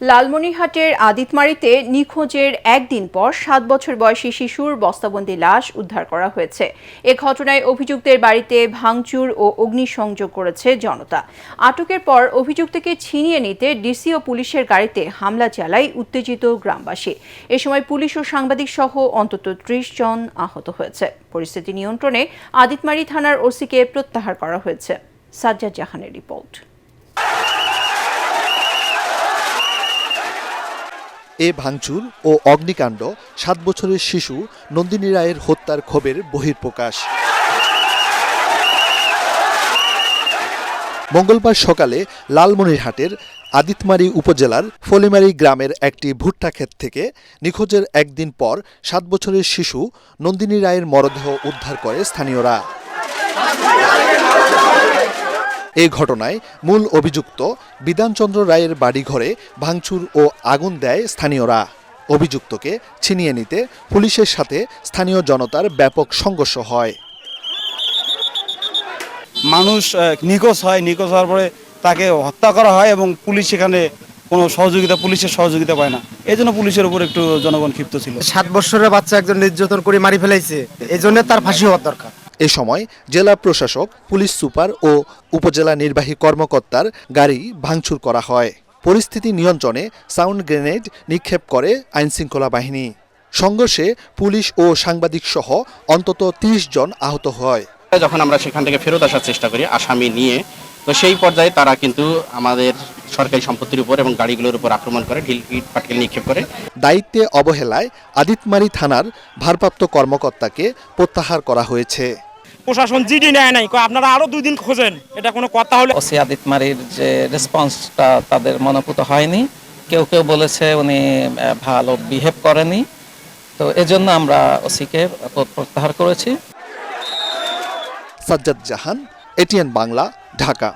লালমনিরহাটের আদিতমারীতে নিখোঁজের একদিন পর ৭ বছর বয়সী শিশুর বস্তাবন্দি লাশ উদ্ধার করা হয়েছে। এ ঘটনায় অভিযুক্তের বাড়িতে ভাঙচুর ও অগ্নিসংযোগ করেছে জনতা। আটকের পর অভিযুক্তকে ছিনিয়ে নিতে ডিসি ও পুলিশের গাড়িতে হামলা চালায় উত্তেজিত গ্রামবাসী। এ সময় পুলিশ ও সাংবাদিক সহ অন্তত ৩০ জন আহত হয়েছে। পরিস্থিতি নিয়ন্ত্রণে আদিতমারী থানার ওসিকে প্রত্যাহার করা হয়েছে। সাজ্জাদ জাহানের রিপোর্ট। এ ভাঙচুর ও অগ্নিকাণ্ড ৭ বছরের শিশু নন্দিনী রায়ের হত্যার ক্ষোভের বহিঃপ্রকাশ। মঙ্গলবার সকালে লালমনিরহাটের আদিতমারী উপজেলার ফলিমারী গ্রামের একটি ভুট্টা ক্ষেত থেকে নিখোঁজের একদিন পর ৭ বছরের শিশু নন্দিনী রায়ের মরদেহ উদ্ধার করে স্থানীয়রা। এই ঘটনায় মূল অভিযুক্ত বিধানচন্দ্র রায়ের বাড়িঘরে ভাঙচুর ও আগুন দেয় স্থানীয়রা। অভিযুক্তকে ছিনিয়ে নিতে পুলিশের সাথে স্থানীয় জনতার ব্যাপক সংঘর্ষ হয়। মানুষ নিখোঁজ হওয়ার পরে তাকে হত্যা করা হয় এবং পুলিশ সেখানে কোনো পুলিশের সহযোগিতা পায় না। এই জন্য পুলিশের উপর একটু জনগণ ক্ষিপ্ত ছিল। ৭ বছরের বাচ্চা একজন নির্যাতন করে মারি ফেলাইছে, এই জন্য তার ফাঁসি হওয়ার দরকার। এ সময় জেলা প্রশাসক, পুলিশ সুপার ও উপজেলা নির্বাহী কর্মকর্তার গাড়ি ভাঙচুর করা হয়। পরিস্থিতি নিয়ন্ত্রণে সাউন্ড গ্রেনেড নিক্ষেপ করে আইনশৃঙ্খলা বাহিনী। সংঘর্ষে পুলিশ ও সাংবাদিক সহ অন্তত ৩০ জন আহত হয়। যখন আমরা সেখান থেকে ফেরত আসার চেষ্টা করি আসামি নিয়ে, তো সেই পর্যায়ে তারা কিন্তু আমাদের সরকারি সম্পত্তির উপর এবং গাড়িগুলোর উপর আক্রমণ করে, ঢিল পাটকেল নিক্ষেপ করে। দায়িত্বে অবহেলায় আদিতমারী থানার ভারপ্রাপ্ত কর্মকর্তাকে প্রত্যাহার করা হয়েছে। প্রশাসন জিডি নেয় নাই, আপনারা আরো 2 দিন খোঁজেন, এটা কোনো কথা হলো? ওসি আদিতমারীর যে রেসপন্সটা তাদের মনোপুত হয়নি। কেউ বলেছে উনি ভালো বিহেভ করেনি, তো এজন্য আমরা ওসিকে প্রত্যাহার করেছি। সাজ্জাদ জাহান, এটিএন বাংলা, ঢাকা।